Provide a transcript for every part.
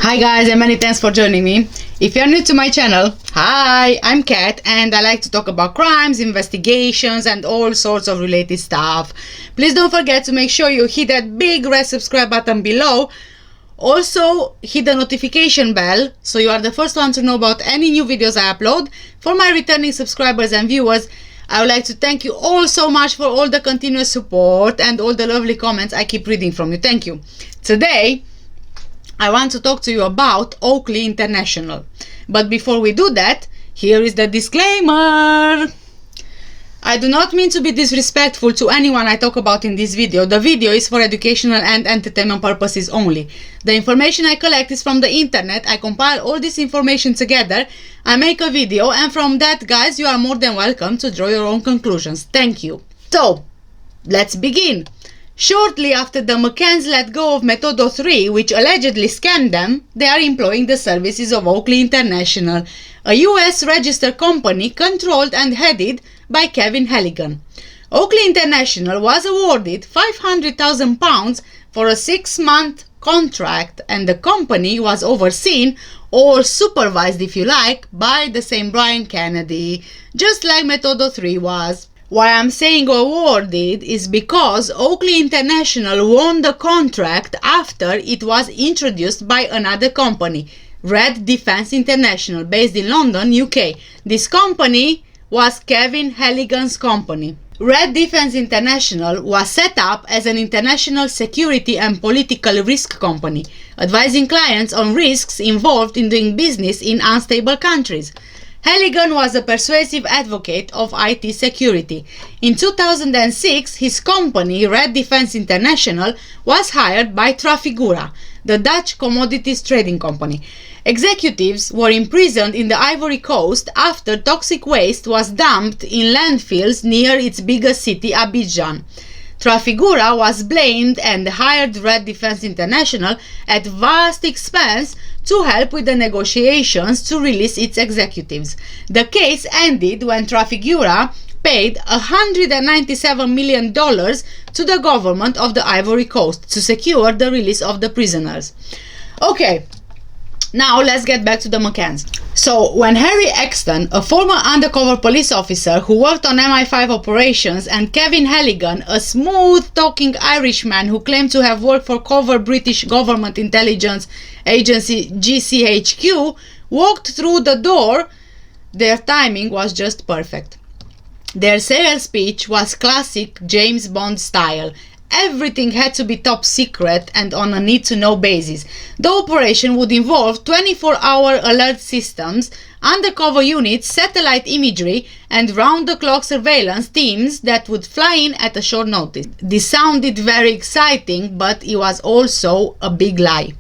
Hi guys, and many thanks for joining me. If you're new to my channel, hi, I'm Kat and I like to talk about crimes, investigations and all sorts of related stuff. Please don't forget to make sure you hit that big red subscribe button below. Also hit the notification bell so you are the first one to know about any new videos I upload. For my returning subscribers and viewers, I would like to thank you all so much for all the continuous support and all the lovely comments I keep reading from you. Thank you. Today I want to talk to you about Oakley International. But before we do that, here is the disclaimer. I do not mean to be disrespectful to anyone I talk about in this video. The video is for educational and entertainment purposes only. The information I collect is from the internet. I compile all this information together. I make a video, and from that, guys, you are more than welcome to draw your own conclusions. Thank you. So, let's begin. Shortly after the Mccanns let go of Metodo 3, which allegedly scammed them, they are employing the services of Oakley International, a US registered company controlled and headed by Kevin Halligen. Oakley International was awarded £500,000 for a 6-month contract, and the company was overseen, or supervised if you like, by the same Brian Kennedy, just like Metodo 3 was. Why I'm saying awarded is because Oakley International won the contract after it was introduced by another company, Red Defense International, based in London, UK. This company was Kevin Halligen's company. Red Defense International was set up as an international security and political risk company, advising clients on risks involved in doing business in unstable countries. Halligan was a persuasive advocate of IT security. In 2006, his company, Red Defense International, was hired by Trafigura, the Dutch commodities trading company. Executives were imprisoned in the Ivory Coast after toxic waste was dumped in landfills near its biggest city, Abidjan. Trafigura was blamed and hired Red Defense International at vast expense to help with the negotiations to release its executives. The case ended when Trafigura paid $197 million to the government of the Ivory Coast to secure the release of the prisoners. Okay, now let's get back to the Mccanns. So, when Harry Exton, a former undercover police officer who worked on MI5 operations, and Kevin Halligen, a smooth-talking Irishman who claimed to have worked for covert British government intelligence agency GCHQ, walked through the door, their timing was just perfect. Their sales speech was classic James Bond style. Everything had to be top secret and on a need-to-know basis. The operation would involve 24-hour alert systems, undercover units, satellite imagery, and round-the-clock surveillance teams that would fly in at a short notice. This sounded very exciting, but it was also a big lie.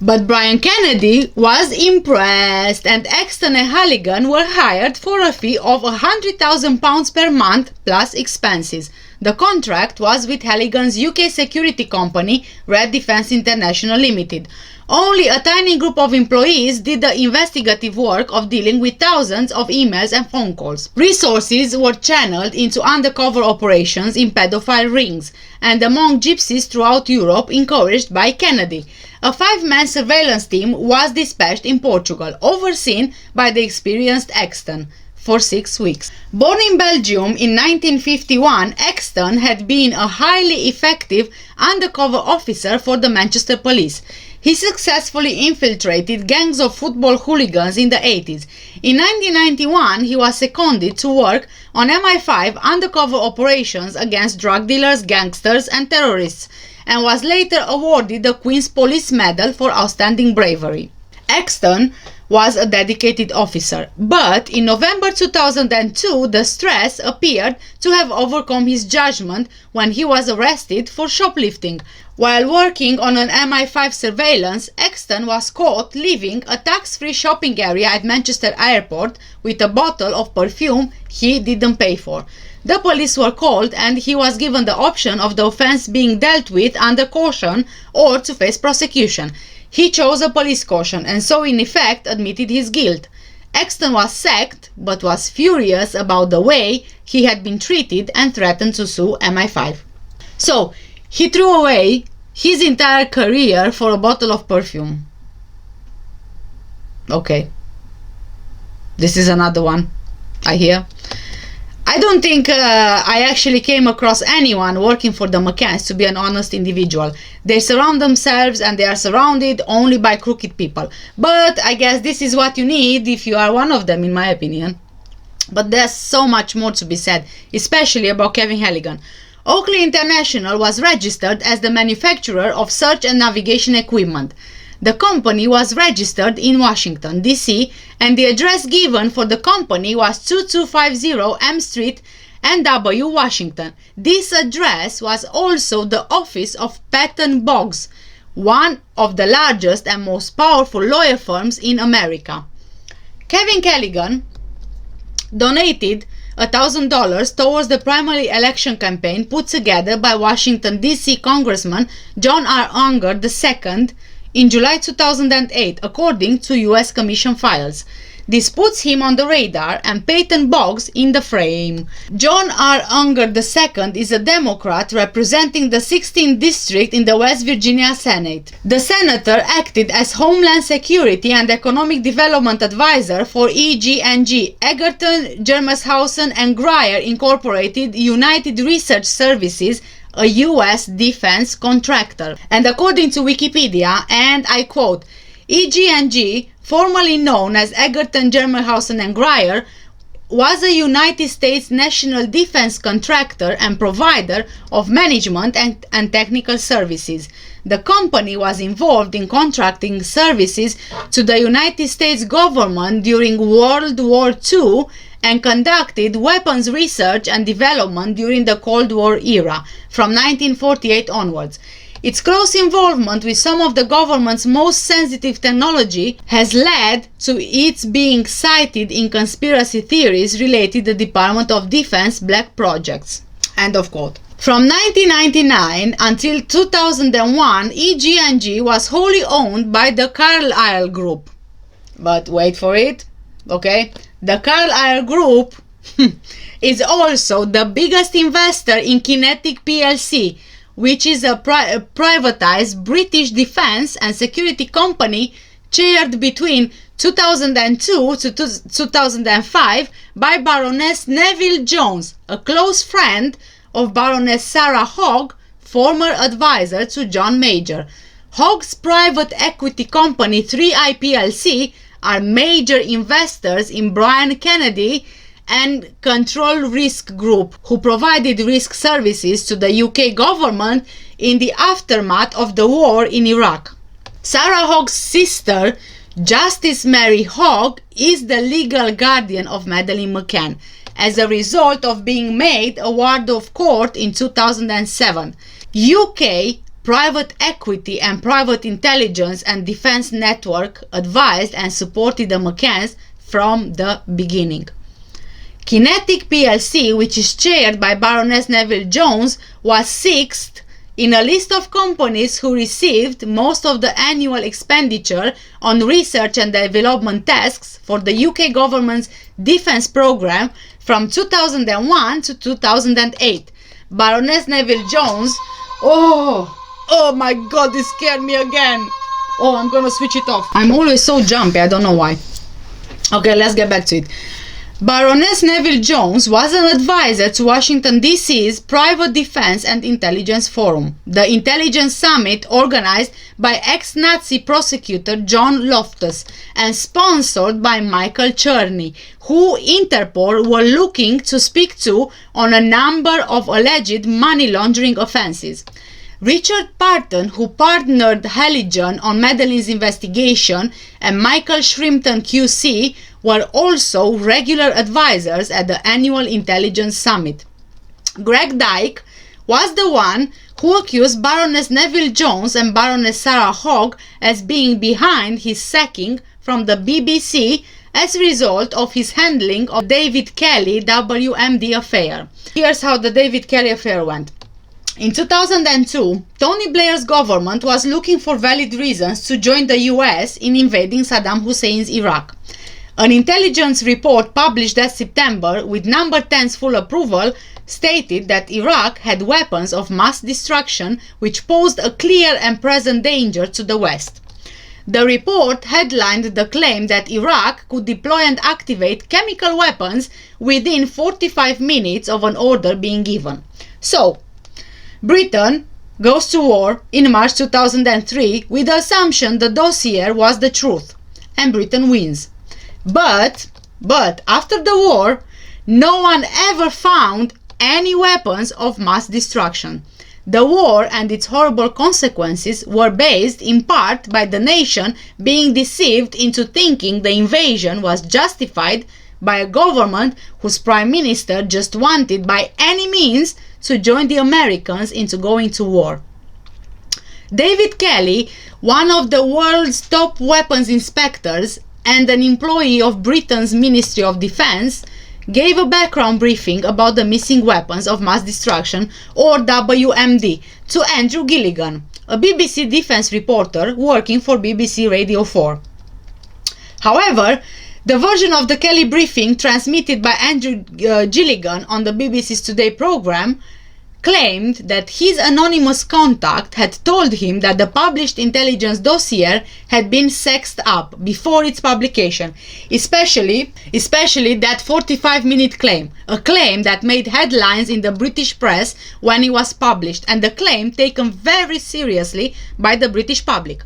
But Brian Kennedy was impressed, and Exton and Halligan were hired for a fee of £100,000 per month plus expenses. The contract was with Halligan's UK security company, Red Defense International Limited. Only a tiny group of employees did the investigative work of dealing with thousands of emails and phone calls. Resources were channeled into undercover operations in pedophile rings and among gypsies throughout Europe, encouraged by Kennedy. A 5-man surveillance team was dispatched in Portugal, overseen by the experienced Exton, for 6 weeks. Born in Belgium in 1951, Exton had been a highly effective undercover officer for the Manchester police. He successfully infiltrated gangs of football hooligans in the 80s. In 1991, he was seconded to work on MI5 undercover operations against drug dealers, gangsters, and terrorists, and was later awarded the Queen's Police Medal for outstanding bravery. Exton was a dedicated officer, but in November 2002, the stress appeared to have overcome his judgment when he was arrested for shoplifting. While working on an MI5 surveillance, Exton was caught leaving a tax-free shopping area at Manchester Airport with a bottle of perfume he didn't pay for. The police were called and he was given the option of the offense being dealt with under caution or to face prosecution. He chose a police caution and so in effect admitted his guilt. Exton was sacked but was furious about the way he had been treated and threatened to sue MI5. So, he threw away his entire career for a bottle of perfume. Okay. This is another one, I hear. I don't think I actually came across anyone working for the Mccanns to be an honest individual. They surround themselves and they are surrounded only by crooked people. But I guess this is what you need if you are one of them, in my opinion. But there's so much more to be said, especially about Kevin Halligen. Oakley International was registered as the manufacturer of search and navigation equipment. The company was registered in Washington, D.C., and the address given for the company was 2250 M Street, NW, Washington. This address was also the office of Patton Boggs, one of the largest and most powerful lawyer firms in America. Kevin Halligen donated $1,000 towards the primary election campaign put together by Washington, D.C. Congressman John R. Unger II in July 2008, according to U.S. Commission files. This puts him on the radar and Patton Boggs in the frame. John R. Unger II is a Democrat representing the 16th District in the West Virginia Senate. The senator acted as Homeland Security and Economic Development Advisor for EG&G, Egerton, Germershausen and Grier Incorporated United Research Services, a U.S. defense contractor. And according to Wikipedia, and I quote, EG&G, formerly known as Egerton, Germershausen and Grier, was a United States national defense contractor and provider of management and technical services. The company was involved in contracting services to the United States government during World War II and conducted weapons research and development during the Cold War era, from 1948 onwards. Its close involvement with some of the government's most sensitive technology has led to its being cited in conspiracy theories related to the Department of Defense black projects. End of quote. From 1999 until 2001, EG&G was wholly owned by the Carlyle Group. But wait for it, okay? The Carlyle Group is also the biggest investor in Kinetic plc, which is a privatized British defense and security company chaired between 2002 to 2005 by Baroness Neville Jones, a close friend of Baroness Sarah Hogg, former advisor to John Major. Hogg's private equity company 3i plc are major investors in Brian Kennedy and Control Risk Group, who provided risk services to the UK government in the aftermath of the war in Iraq. Sarah Hogg's sister, Justice Mary Hogg, is the legal guardian of Madeleine McCann, as a result of being made a ward of court in 2007. UK Private Equity and Private Intelligence and Defense Network advised and supported the McCanns from the beginning. Kinetic plc, which is chaired by Baroness Neville Jones, was sixth in a list of companies who received most of the annual expenditure on research and development tasks for the UK government's defense program from 2001 to 2008. Baroness Neville Jones, oh my god, this scared me again. Oh, I'm gonna switch it off. I'm always so jumpy, I don't know why. Okay, let's get back to it. Baroness Neville Jones was an advisor to Washington, D.C.'s Private Defense and Intelligence Forum, the intelligence summit organized by ex-Nazi prosecutor John Loftus and sponsored by Michael Cherney, who Interpol were looking to speak to on a number of alleged money laundering offenses. Richard Parton, who partnered Halligan on Madeleine's investigation, and Michael Shrimpton QC were also regular advisors at the annual intelligence summit. Greg Dyke was the one who accused Baroness Neville Jones and Baroness Sarah Hogg as being behind his sacking from the BBC as a result of his handling of David Kelly WMD affair. Here's how the David Kelly affair went. In 2002, Tony Blair's government was looking for valid reasons to join the US in invading Saddam Hussein's Iraq. An intelligence report published that September, with Number 10's full approval, stated that Iraq had weapons of mass destruction which posed a clear and present danger to the West. The report headlined the claim that Iraq could deploy and activate chemical weapons within 45 minutes of an order being given. So, Britain goes to war in March 2003 with the assumption the dossier was the truth, and Britain wins. But after the war, no one ever found any weapons of mass destruction. The war and its horrible consequences were based in part by the nation being deceived into thinking the invasion was justified by a government whose prime minister just wanted by any means to join the Americans into going to war. David Kelly, one of the world's top weapons inspectors and an employee of Britain's Ministry of Defense, gave a background briefing about the missing weapons of mass destruction, or WMD, to Andrew Gilligan, a BBC defense reporter working for BBC Radio 4. However, the version of the Kelly briefing transmitted by Andrew Gilligan on the BBC's Today programme claimed that his anonymous contact had told him that the published intelligence dossier had been sexed up before its publication, especially that 45-minute claim, a claim that made headlines in the British press when it was published, and a claim taken very seriously by the British public.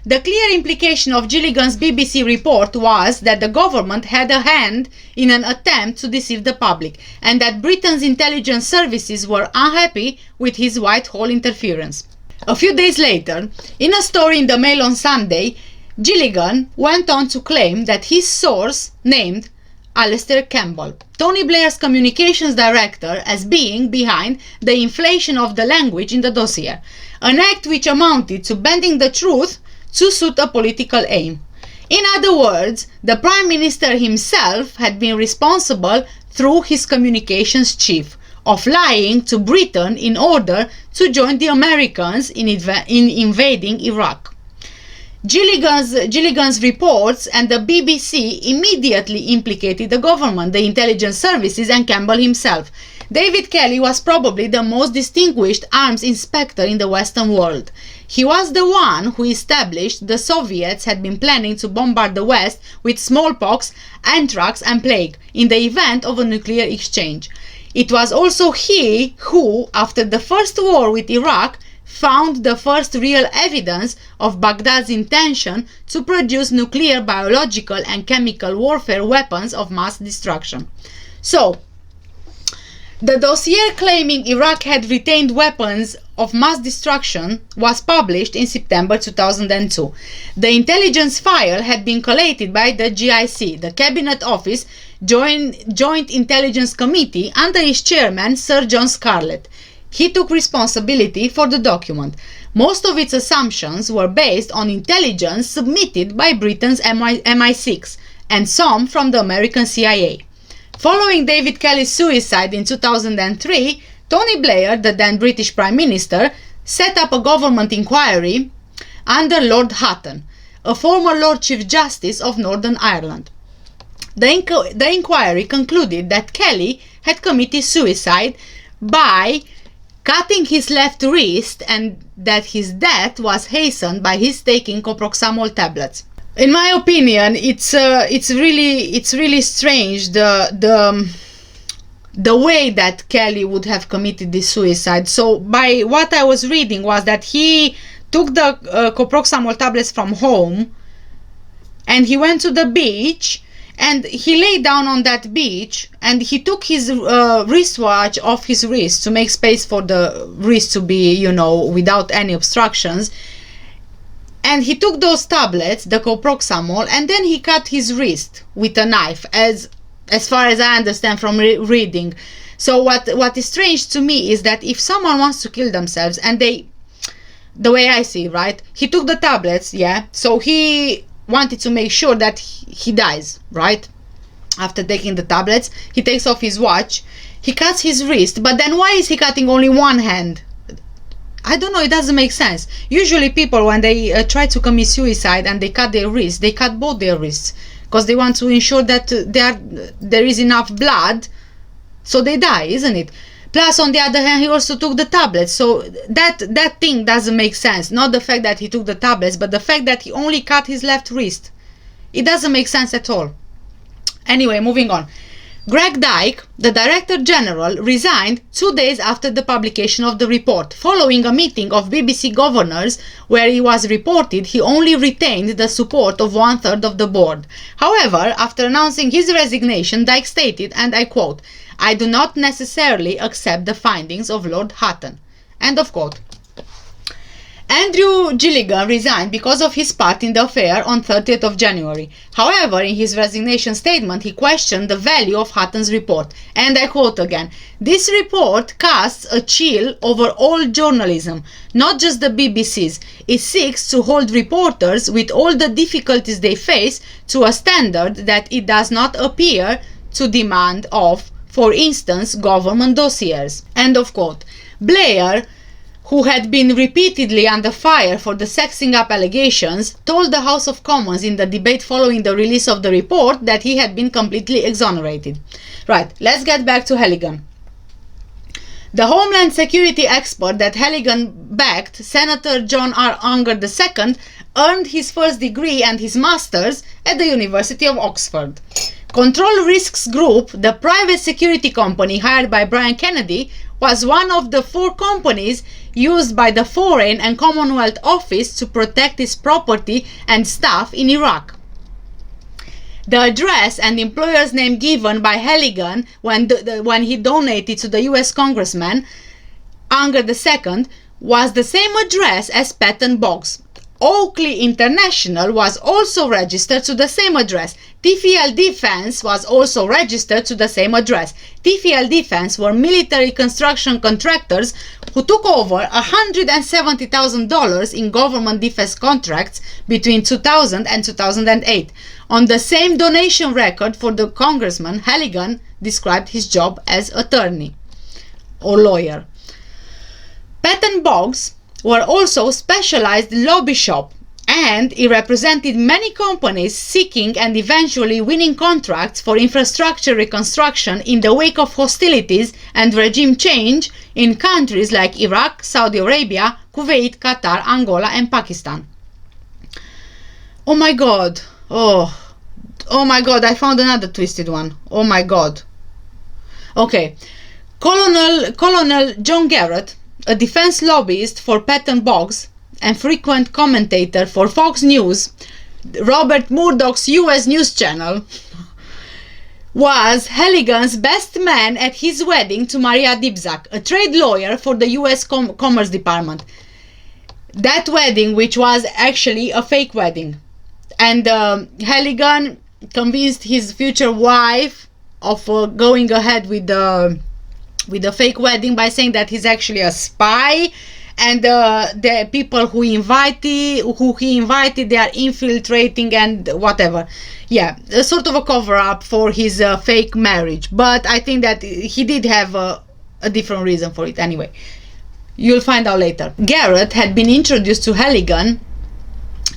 The clear implication of Gilligan's BBC report was that the government had a hand in an attempt to deceive the public, and that Britain's intelligence services were unhappy with his Whitehall interference. A few days later, in a story in the Mail on Sunday, Gilligan went on to claim that his source named Alastair Campbell, Tony Blair's communications director, as being behind the inflation of the language in the dossier, an act which amounted to bending the truth to suit a political aim. In other words, the Prime Minister himself had been responsible, through his communications chief, of lying to Britain in order to join the Americans in invading Iraq. Gilligan's reports and the BBC immediately implicated the government, the intelligence services, and Campbell himself. David Kelly was probably the most distinguished arms inspector in the Western world. He was the one who established the Soviets had been planning to bombard the West with smallpox, anthrax, and plague in the event of a nuclear exchange. It was also he who, after the first war with Iraq, found the first real evidence of Baghdad's intention to produce nuclear, biological, and chemical warfare weapons of mass destruction. So, the dossier claiming Iraq had retained weapons of mass destruction was published in September 2002. The intelligence file had been collated by the GIC, the Cabinet Office Joint Intelligence Committee, under its chairman, Sir John Scarlett. He took responsibility for the document. Most of its assumptions were based on intelligence submitted by Britain's MI6 and some from the American CIA. Following David Kelly's suicide in 2003, Tony Blair, the then British Prime Minister, set up a government inquiry under Lord Hutton, a former Lord Chief Justice of Northern Ireland. The inquiry concluded that Kelly had committed suicide by cutting his left wrist, and that his death was hastened by his taking coproxamol tablets. In my opinion, it's really strange the way that Kelly would have committed this suicide. So, by what I was reading was that he took the coproxamol tablets from home, and he went to the beach, and he lay down on that beach, and he took his wristwatch off his wrist to make space for the wrist to be, without any obstructions. And he took those tablets, the coproxamol, and then he cut his wrist with a knife, as far as I understand from reading. So what is strange to me is that if someone wants to kill themselves, and the way I see, right, he took the tablets, yeah, so he wanted to make sure that he dies, right? After taking the tablets, he takes off his watch, he cuts his wrist, but then why is he cutting only one hand? I don't know, it doesn't make sense. Usually people, when they try to commit suicide and they cut their wrists, they cut both their wrists, because they want to ensure that there is enough blood so they die, isn't it? Plus, on the other hand, he also took the tablets. So that thing doesn't make sense. Not the fact that he took the tablets, but the fact that he only cut his left wrist. It doesn't make sense at all. Anyway, moving on. Greg Dyke, the Director General, resigned 2 days after the publication of the report, following a meeting of BBC governors where it was reported he only retained the support of 1/3 of the board. However, after announcing his resignation, Dyke stated, and I quote, "I do not necessarily accept the findings of Lord Hutton." End of quote. Andrew Gilligan resigned because of his part in the affair on 30th of January. However, in his resignation statement, he questioned the value of Hutton's report. And I quote again, "This report casts a chill over all journalism, not just the BBC's. It seeks to hold reporters, with all the difficulties they face, to a standard that it does not appear to demand of, for instance, government dossiers." End of quote. Blair, who had been repeatedly under fire for the sexing up allegations, told the House of Commons in the debate following the release of the report that he had been completely exonerated. Right, let's get back to Halligan. The Homeland Security expert that Halligan backed, Senator John R. Unger II, earned his first degree and his master's at the University of Oxford. Control Risks Group, the private security company hired by Brian Kennedy, was one of the 4 companies used by the Foreign and Commonwealth Office to protect its property and staff in Iraq. The address and employer's name given by Halligan when he donated to the US Congressman Unger II was the same address as Patton Boggs. Oakley International was also registered to the same address. TfL Defense was also registered to the same address. TfL Defense were military construction contractors who took over $170,000 in government defense contracts between 2000 and 2008. On the same donation record for the congressman, Halligan described his job as attorney or lawyer. Patton Boggs were also specialized lobby shop, and it represented many companies seeking and eventually winning contracts for infrastructure reconstruction in the wake of hostilities and regime change in countries like Iraq, Saudi Arabia, Kuwait, Qatar, Angola, and Pakistan. Oh my god. Oh my god, I found another twisted one. Oh my god. Okay. Colonel John Garrett, a defense lobbyist for Patton Boggs and frequent commentator for Fox News, Robert Murdoch's US news channel, was Halligan's best man at his wedding to Maria Dibzak, a trade lawyer for the US Commerce Department. That wedding, which was actually a fake wedding. And Halligan convinced his future wife of going ahead with the fake wedding by saying that he's actually a spy, and the people who he invited, they are infiltrating and whatever. Yeah, a sort of a cover-up for his fake marriage. But I think that he did have a different reason for it. Anyway, you'll find out later. Garrett had been introduced to Halligan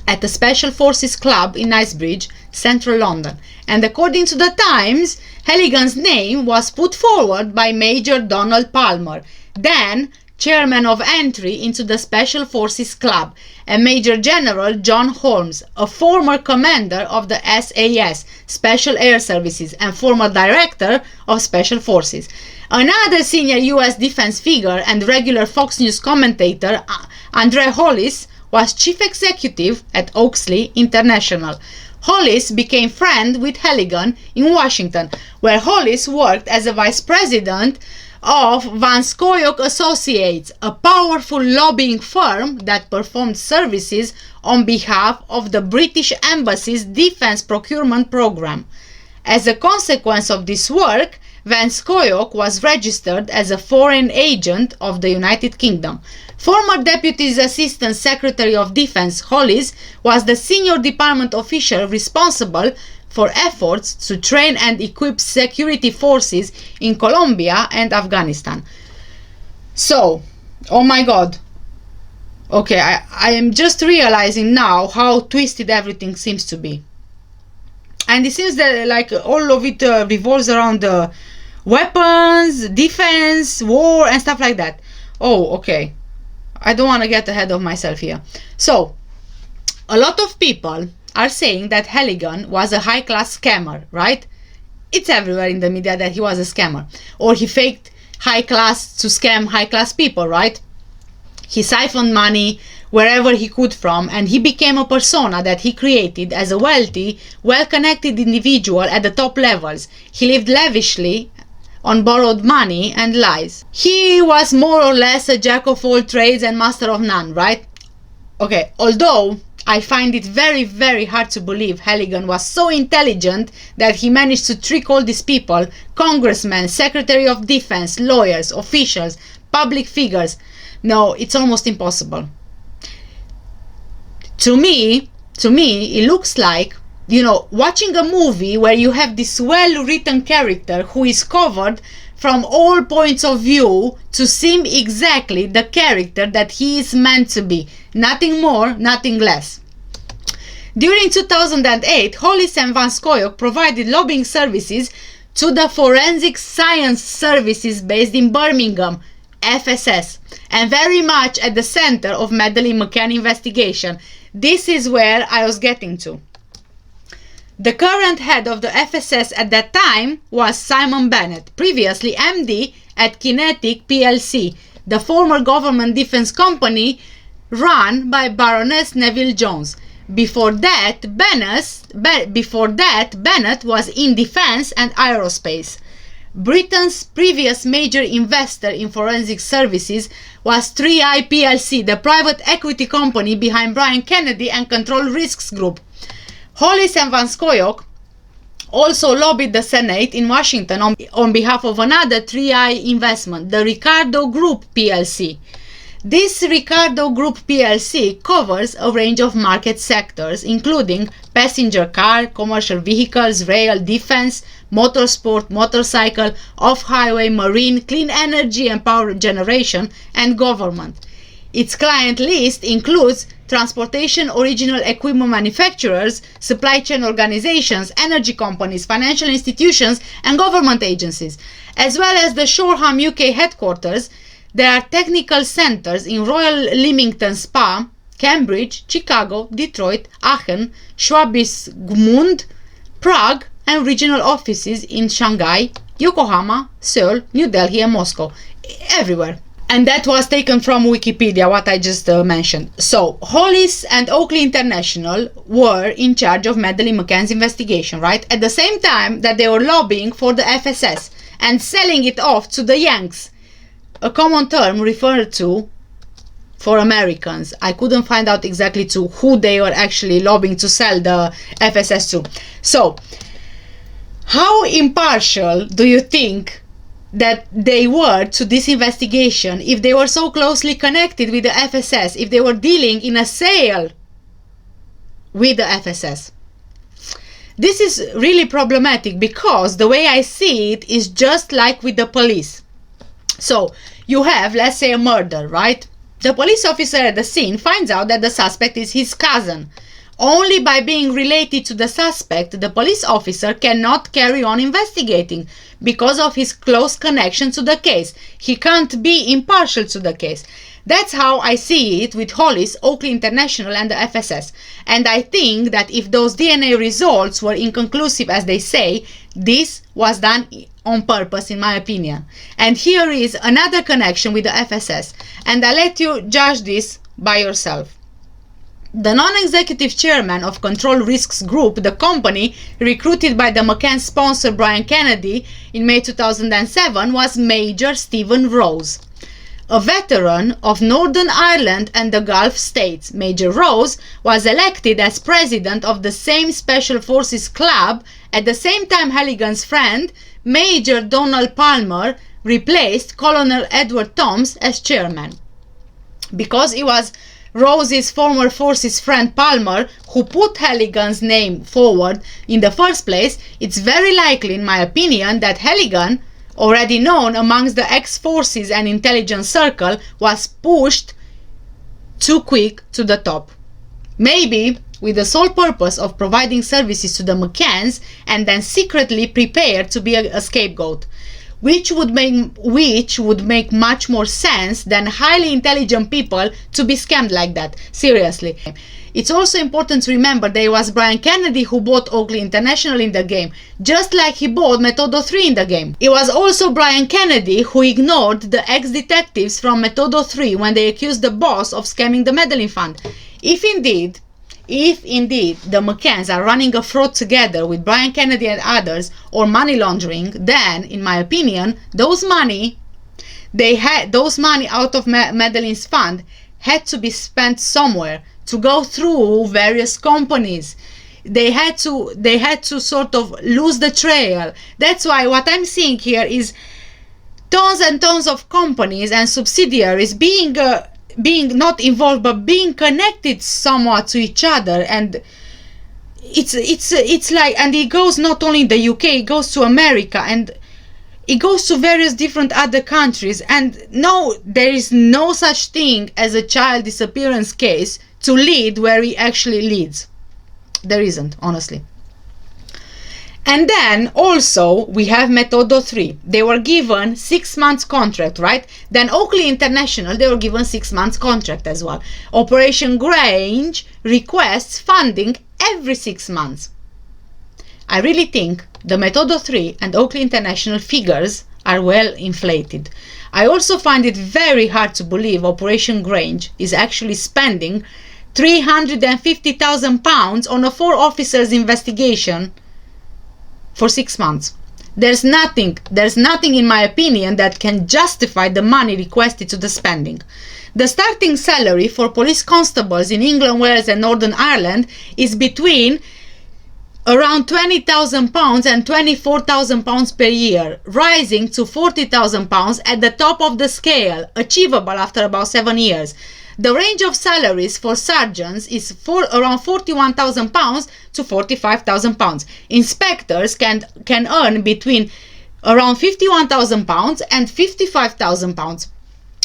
at the Special Forces Club in Knightsbridge, central London, and according to the Times, Halligan's name was put forward by Major Donald Palmer, then chairman of entry into the Special Forces Club, and Major General John Holmes, a former commander of the SAS, Special Air Services, and former director of Special Forces. Another senior US defense figure and regular Fox News commentator, Andre Hollis, was chief executive at Oakley International. Hollis became friend with Halligan in Washington, where Hollis worked as a vice president of Van Scoyoc Associates, a powerful lobbying firm that performed services on behalf of the British Embassy's defense procurement program. As a consequence of this work, Van Scoyoc was registered as a foreign agent of the United Kingdom. Former Deputy Assistant Secretary of Defense Hollis was the senior department official responsible for efforts to train and equip security forces in Colombia and Afghanistan. So, oh my god. Okay, I am just realizing now how twisted everything seems to be. And it seems that like all of it revolves around weapons, defense, war, and stuff like that. Oh, okay. I don't want to get ahead of myself here. So, a lot of people are saying that Halligan was a high-class scammer, right? It's everywhere in the media that he was a scammer. Or he faked high-class to scam high-class people, right? He siphoned money wherever he could from, and he became a persona that he created as a wealthy, well-connected individual at the top levels. He lived lavishly on borrowed money and lies. He was more or less a jack of all trades and master of none, right? Okay, although I find it very, very hard to believe Halligan was so intelligent that he managed to trick all these people, congressmen, secretary of defense, lawyers, officials, public figures. No, it's almost impossible. To me, it looks like, you know, watching a movie where you have this well-written character who is covered from all points of view to seem exactly the character that he is meant to be. Nothing more, nothing less. During 2008, Hollis and Van Scoyoc provided lobbying services to the Forensic Science Services based in Birmingham, FSS, and very much at the center of Madeleine Mccann Investigation. This is where I was getting to. The current head of the FSS at that time was Simon Bennett, previously MD at Kinetic plc, the former government defense company run by Baroness Neville Jones. Before that, Bennett was in defense and aerospace. Britain's previous major investor in forensic services was 3i plc, the private equity company behind Brian Kennedy and Control Risks Group. Hollis and Van Scoyoc also lobbied the Senate in Washington on behalf of another 3i investment, the Ricardo Group plc. This Ricardo Group plc covers a range of market sectors, including passenger car, commercial vehicles, rail, defense, motorsport, motorcycle, off-highway, marine, clean energy and power generation, and government. Its client list includes transportation original equipment manufacturers, supply chain organizations, energy companies, financial institutions, and government agencies, as well as the Shoreham UK headquarters. There are technical centers in Royal Leamington Spa, Cambridge, Chicago, Detroit, Aachen, Schwabes Gmund, Prague, and regional offices in Shanghai, Yokohama, Seoul, New Delhi, and Moscow. Everywhere. And that was taken from Wikipedia, what I just mentioned. So, Hollis and Oakley International were in charge of Madeleine McCann's investigation, right? At the same time that they were lobbying for the FSS and selling it off to the Yanks, a common term referred to for Americans. I couldn't find out exactly to who they were actually lobbying to sell the FSS to. So, how impartial do you think that they were to this investigation if they were so closely connected with the FSS, if they were dealing in a sale with the FSS? This is really problematic because the way I see it is just like with the police. So, you have, let's say, a murder, right? The police officer at the scene finds out that the suspect is his cousin. Only by being related to the suspect, the police officer cannot carry on investigating because of his close connection to the case. He can't be impartial to the case. That's how I see it with Hollis, Oakley International, and the FSS. And I think that if those DNA results were inconclusive as they say, this was done on purpose, in my opinion. And here is another connection with the FSS, and I'll let you judge this by yourself. The non-executive chairman of Control Risks Group, the company recruited by the McCann sponsor Brian Kennedy in May 2007, was Major Stephen Rose. A veteran of Northern Ireland and the Gulf states, Major Rose was elected as president of the same Special Forces Club. At the same time, Halligan's friend, Major Donald Palmer, replaced Colonel Edward Toms as chairman. Because it was Rose's former forces friend Palmer who put Halligan's name forward in the first place, it's very likely, in my opinion, that Halligan, already known amongst the ex-forces and intelligence circle, was pushed too quick to the top. Maybe with the sole purpose of providing services to the McCanns and then secretly prepared to be a scapegoat. which would make much more sense than highly intelligent people to be scammed like that. Seriously. It's also important to remember that it was Brian Kennedy who bought Oakley International in the game, just like he bought Metodo 3 in the game. It was also Brian Kennedy who ignored the ex-detectives from Metodo 3 when they accused the boss of scamming the Madeleine Fund. If indeed the Mccanns are running a fraud together with Brian Kennedy and others, or money laundering, then, in my opinion, those money out of Madeleine's fund had to be spent somewhere, to go through various companies. They had to sort of lose the trail. That's why what I'm seeing here is tons and tons of companies and subsidiaries being not involved but being connected somewhat to each other, and it's like, and it goes not only in the UK, it goes to America, and it goes to various different other countries. And no, there is no such thing as a child disappearance case to lead where he actually leads. There isn't, honestly. And then also we have Metodo 3. They were given 6 months contract, right? Then Oakley International, they were given 6 months contract as well. Operation Grange requests funding every 6 months. I really think the Metodo 3 and Oakley International figures are well inflated. I also find it very hard to believe Operation Grange is actually spending £350,000 on a 4 officers investigation for 6 months. There's nothing in my opinion that can justify the money requested to the spending. The starting salary for police constables in England, Wales and Northern Ireland is between around £20,000 and £24,000 per year, rising to £40,000 at the top of the scale, achievable after about 7 years. The range of salaries for sergeants is around £41,000 to £45,000. Inspectors can earn between around £51,000 and £55,000,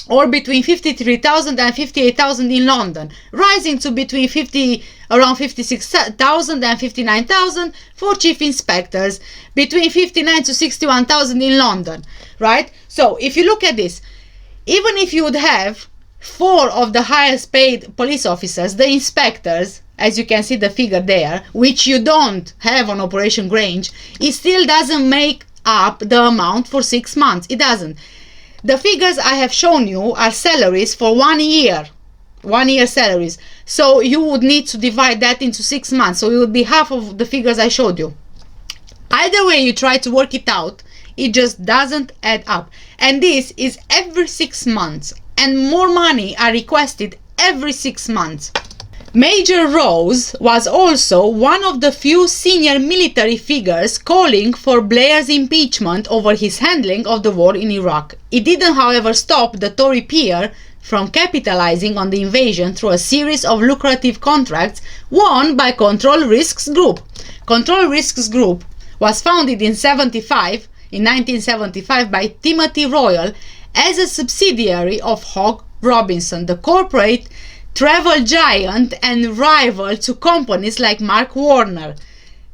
or between £53,000 and £58,000 in London, rising to between around £56,000 and £59,000 for chief inspectors, between £59,000 to £61,000 in London, right? So if you look at this, even if you would have 4 of the highest paid police officers, the inspectors, as you can see the figure there, which you don't have on Operation Grange, it still doesn't make up the amount for 6 months. It doesn't. The figures I have shown you are salaries for 1 year. 1 year salaries. So you would need to divide that into 6 months. So it would be half of the figures I showed you. Either way you try to work it out, it just doesn't add up. And this is every 6 months. And more money are requested every 6 months. Major Rose was also one of the few senior military figures calling for Blair's impeachment over his handling of the war in Iraq. It didn't, however, stop the Tory peer from capitalizing on the invasion through a series of lucrative contracts won by Control Risks Group. Control Risks Group was founded in 1975 by Timothy Royal as a subsidiary of Hogg Robinson, the corporate travel giant and rival to companies like Mark Warner.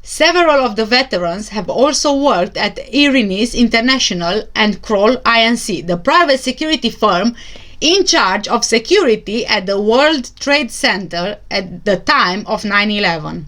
Several of the veterans have also worked at Irenis International and Kroll Inc., the private security firm in charge of security at the World Trade Center at the time of 9/11.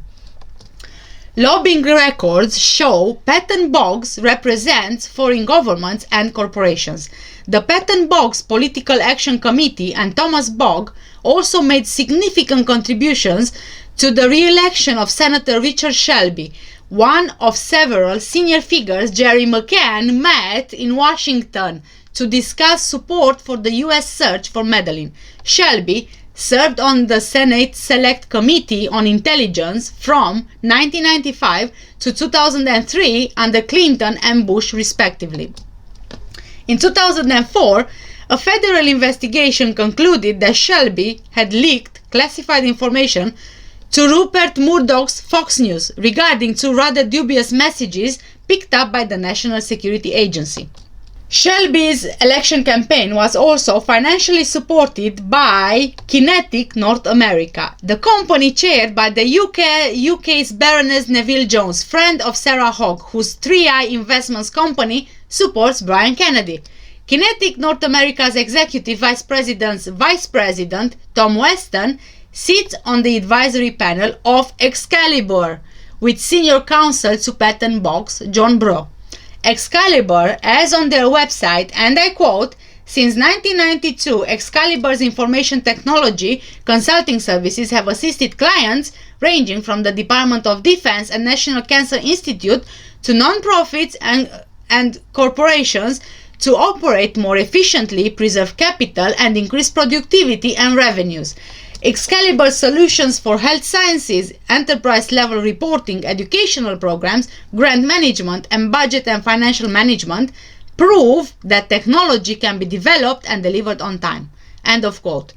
Lobbying records show Patton Boggs represents foreign governments and corporations. The Patton Boggs Political Action Committee and Thomas Bogg also made significant contributions to the re-election of Senator Richard Shelby, one of several senior figures Jerry McCann met in Washington to discuss support for the U.S. search for Madeleine. Shelby served on the Senate Select Committee on Intelligence from 1995 to 2003 under Clinton and Bush respectively. In 2004, a federal investigation concluded that Shelby had leaked classified information to Rupert Murdoch's Fox News regarding 2 rather dubious messages picked up by the National Security Agency. Shelby's election campaign was also financially supported by Kinetic North America, the company chaired by the UK's Baroness Neville Jones, friend of Sarah Hogg, whose 3i Investments company supports Brian Kennedy. Kinetic North America's executive vice president, Tom Weston, sits on the advisory panel of Excalibur, with senior counsel to Patent Box, John Breaux. Excalibur, as on their website, and I quote, "Since 1992, Excalibur's information technology consulting services have assisted clients ranging from the Department of Defense and National Cancer Institute to non-profits and corporations to operate more efficiently, preserve capital, and increase productivity and revenues. Excalibur solutions for health sciences, enterprise-level reporting, educational programs, grant management, and budget and financial management prove that technology can be developed and delivered on time." End of quote.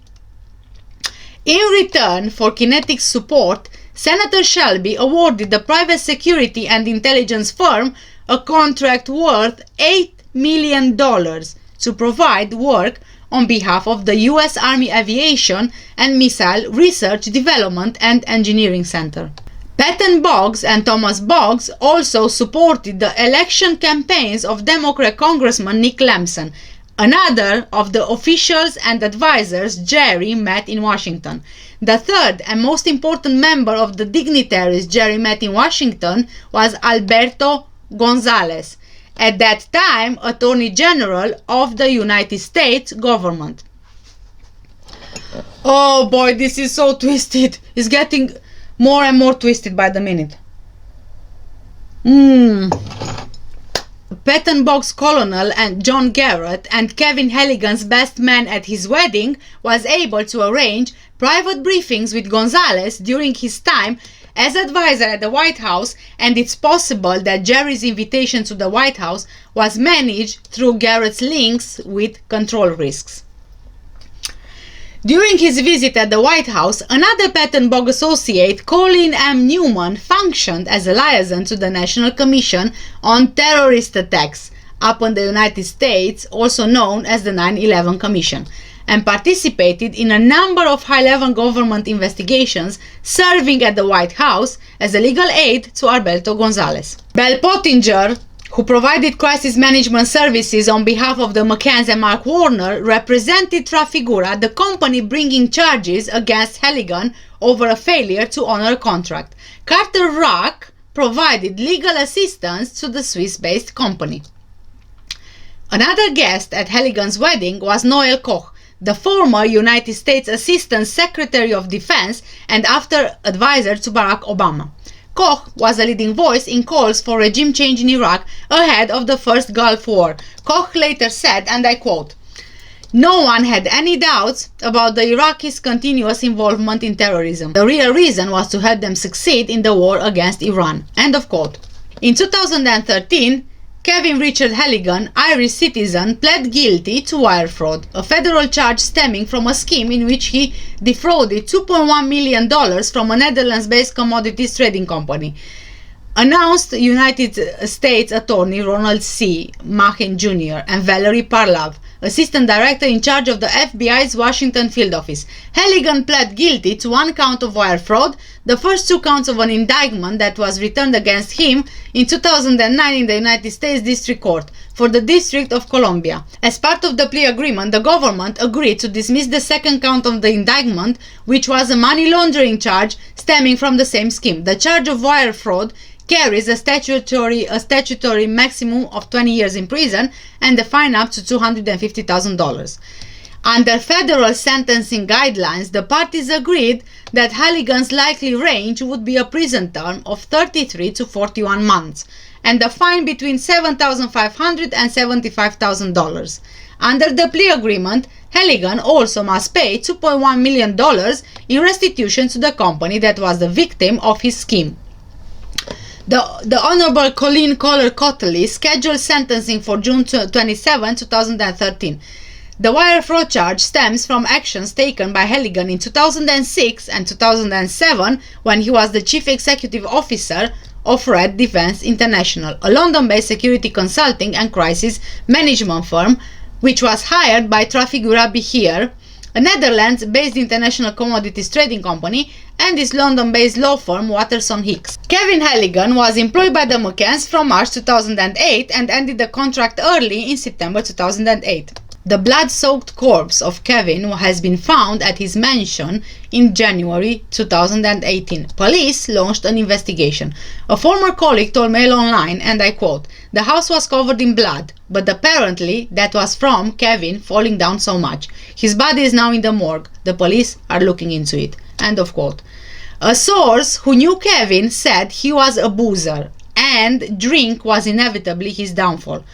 In return for Kinetic's support, Senator Shelby awarded the private security and intelligence firm a contract worth $8 million to provide work on behalf of the U.S. Army Aviation and Missile Research, Development and Engineering Center. Patton Boggs and Thomas Boggs also supported the election campaigns of Democrat Congressman Nick Lampson. Another of the officials and advisors Jerry met in Washington. The third and most important member of the dignitaries Jerry met in Washington was Alberto Gonzales, at that time Attorney General of the United States government. Oh boy, this is so twisted. It's getting more and more twisted by the minute. Patton Boggs Colonel and John Garrett and Kevin Halligen's best man at his wedding was able to arrange private briefings with Gonzales during his time as advisor at the White House, and it's possible that Jerry's invitation to the White House was managed through Garrett's links with control risks. During his visit at the White House, another Patton Boggs associate, Colin M. Newman, functioned as a liaison to the National Commission on Terrorist Attacks upon the United States, also known as the 9/11 Commission, and participated in a number of high-level government investigations, serving at the White House as a legal aid to Alberto Gonzales. Bell Pottinger, who provided crisis management services on behalf of the Mccanns and Mark Warner, represented Trafigura, the company bringing charges against Halligan over a failure to honor a contract. Carter Rock provided legal assistance to the Swiss-based company. Another guest at Halligan's wedding was Noel Koch, the former United States Assistant Secretary of Defense and after advisor to Barack Obama. Koch was a leading voice in calls for regime change in Iraq ahead of the first Gulf War. Koch later said, and I quote, "No one had any doubts about the Iraqis' continuous involvement in terrorism. The real reason was to help them succeed in the war against Iran." End of quote. In 2013, Kevin Richard Halligan, Irish citizen, pled guilty to wire fraud, a federal charge stemming from a scheme in which he defrauded $2.1 million from a Netherlands-based commodities trading company. Announced United States Attorney Ronald C. Mccann Jr. and Valerie Parlav, Assistant Director in charge of the FBI's Washington field office. Halligan pled guilty to one count of wire fraud, the first two counts of an indictment that was returned against him in 2009 in the United States District Court for the District of Columbia. As part of the plea agreement, the government agreed to dismiss the second count of the indictment, which was a money laundering charge stemming from the same scheme. The charge of wire fraud carries a statutory maximum of 20 years in prison and a fine up to $250,000. Under federal sentencing guidelines, the parties agreed that Halligan's likely range would be a prison term of 33 to 41 months and a fine between $7,500 and $75,000. Under the plea agreement, Halligan also must pay $2.1 million in restitution to the company that was the victim of his scheme. The Honorable Colleen Kohler Cottley scheduled sentencing for June 27, 2013. The wire fraud charge stems from actions taken by Halligan in 2006 and 2007 when he was the chief executive officer of Red Defence International, a London-based security consulting and crisis management firm which was hired by Trafigura Beheer, a Netherlands-based international commodities trading company, and its London-based law firm Watterson Hicks. Kevin Halligen was employed by the Mccanns from March 2008 and ended the contract early in September 2008. The blood-soaked corpse of Kevin has been found at his mansion in January 2018. Police launched an investigation. A former colleague told Mail Online, and I quote, "The house was covered in blood, but apparently that was from Kevin falling down so much. His body is now in the morgue. The police are looking into it." End of quote. A source who knew Kevin said he was a boozer and drink was inevitably his downfall.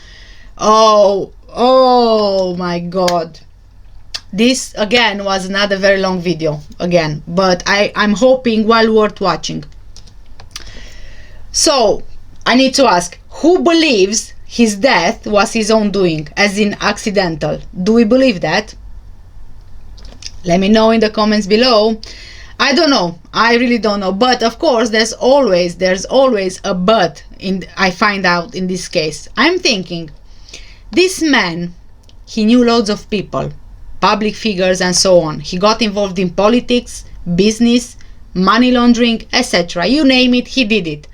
Oh my god. This again was another very long video again, but I'm hoping well worth watching. So I need to ask, who believes his death was his own doing, as in accidental? Do we believe that? Let me know in the comments below. I don't know, I really don't know, but of course there's always a but I find out in this case. I'm thinking, this man, he knew loads of people, public figures and so on. He got involved in politics, business, money laundering, etc. You name it, he did it.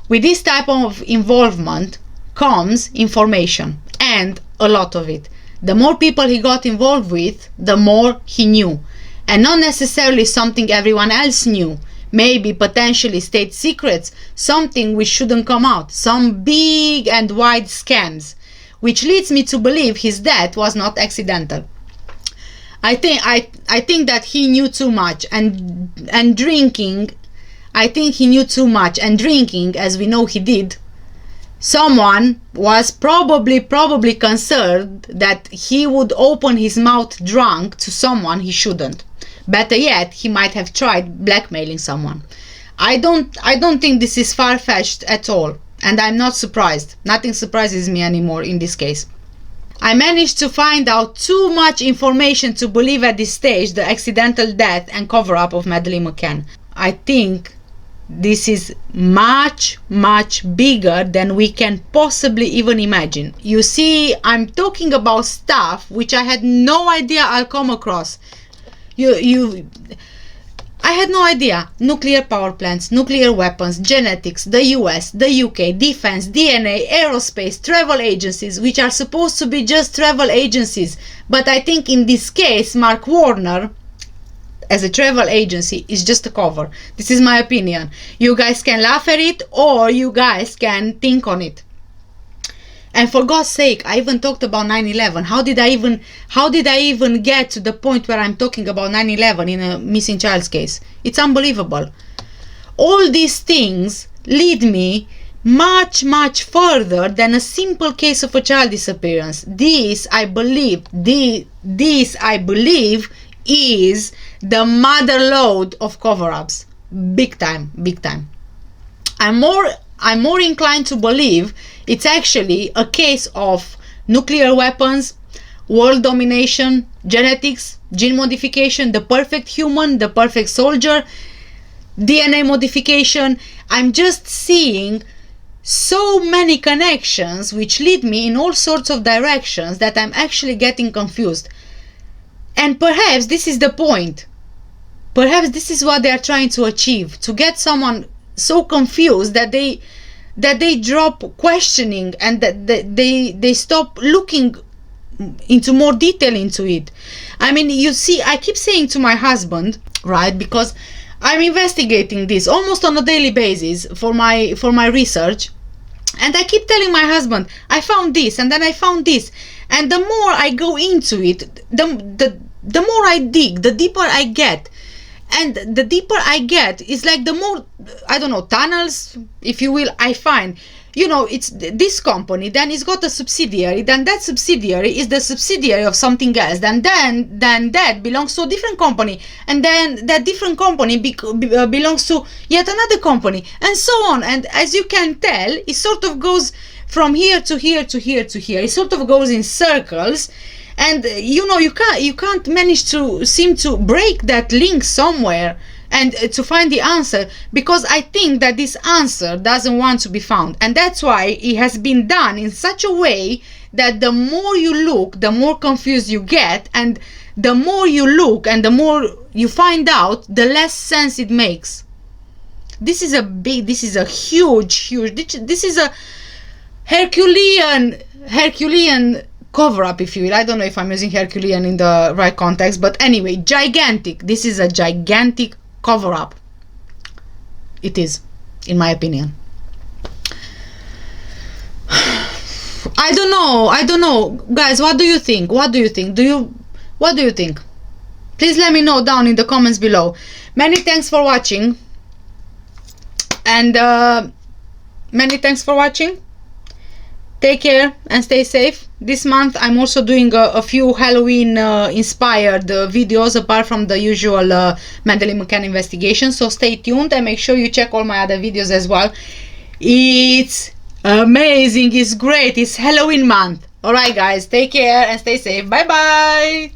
With this type of involvement comes information, and a lot of it. The more people he got involved with, the more he knew. And not necessarily something everyone else knew. Maybe potentially state secrets, something which shouldn't come out, some big and wide scams. Which leads me to believe his death was not accidental. I think that he knew too much and drinking. I think he knew too much and drinking, as we know he did. Someone was probably concerned that he would open his mouth drunk to someone he shouldn't. Better yet, he might have tried blackmailing someone. I don't think this is far-fetched at all. And I'm not surprised. Nothing surprises me anymore in this case. I managed to find out too much information to believe at this stage the accidental death and cover-up of Madeleine Mccann. I think this is much bigger than we can possibly even imagine. You see, I'm talking about stuff which I had no idea I'll come across. I had no idea. Nuclear power plants, nuclear weapons, genetics, the US, the UK, defense, DNA, aerospace, travel agencies, which are supposed to be just travel agencies. But I think in this case, Mark Warner, as a travel agency, is just a cover. This is my opinion. You guys can laugh at it, or you guys can think on it. And for God's sake, I even talked about 9/11. How did I even get to the point where I'm talking about 9/11 in a missing child's case? It's unbelievable. All these things lead me much further than a simple case of a child disappearance. This I believe is the mother lode of cover-ups. Big time. I'm more inclined to believe it's actually a case of nuclear weapons, world domination, genetics, gene modification, the perfect human, the perfect soldier, DNA modification. I'm just seeing so many connections which lead me in all sorts of directions that I'm actually getting confused. And perhaps this is the point. Perhaps this is what they are trying to achieve, to get someone so confused that they drop questioning and that they stop looking into more detail into it. I mean, you see, I keep saying to my husband, right, because I'm investigating this almost on a daily basis for my research, and I keep telling my husband, I found this and then I found this, and the more I go into it, the more I dig, the deeper I get. And the deeper I get, is like the more, I don't know, tunnels, if you will, I find. You know, it's this company, then it's got a subsidiary, then that subsidiary is the subsidiary of something else, then that belongs to a different company, and then that different company belongs to yet another company, and so on. And as you can tell, it sort of goes from here to here to here to here. It sort of goes in circles, and you know, you can't manage to seem to break that link somewhere and to find the answer, because I think that this answer doesn't want to be found, and that's why it has been done in such a way that the more you look, the more confused you get, and the more you look and the more you find out, the less sense it makes. This is a huge, this is a Herculean cover-up, if you will. I don't know if I'm using Herculean in the right context, but anyway, gigantic. This is a gigantic cover-up. It is, in my opinion. I don't know, guys. What do you think? What do you think? Please let me know down in the comments below. Many thanks for watching, and many thanks for watching. Take care and stay safe. This month I'm also doing a few Halloween inspired videos apart from the usual Madeleine Mccann Investigation, so stay tuned and make sure you check all my other videos as well. It's amazing, it's great, it's Halloween month. Alright guys, take care and stay safe. Bye bye.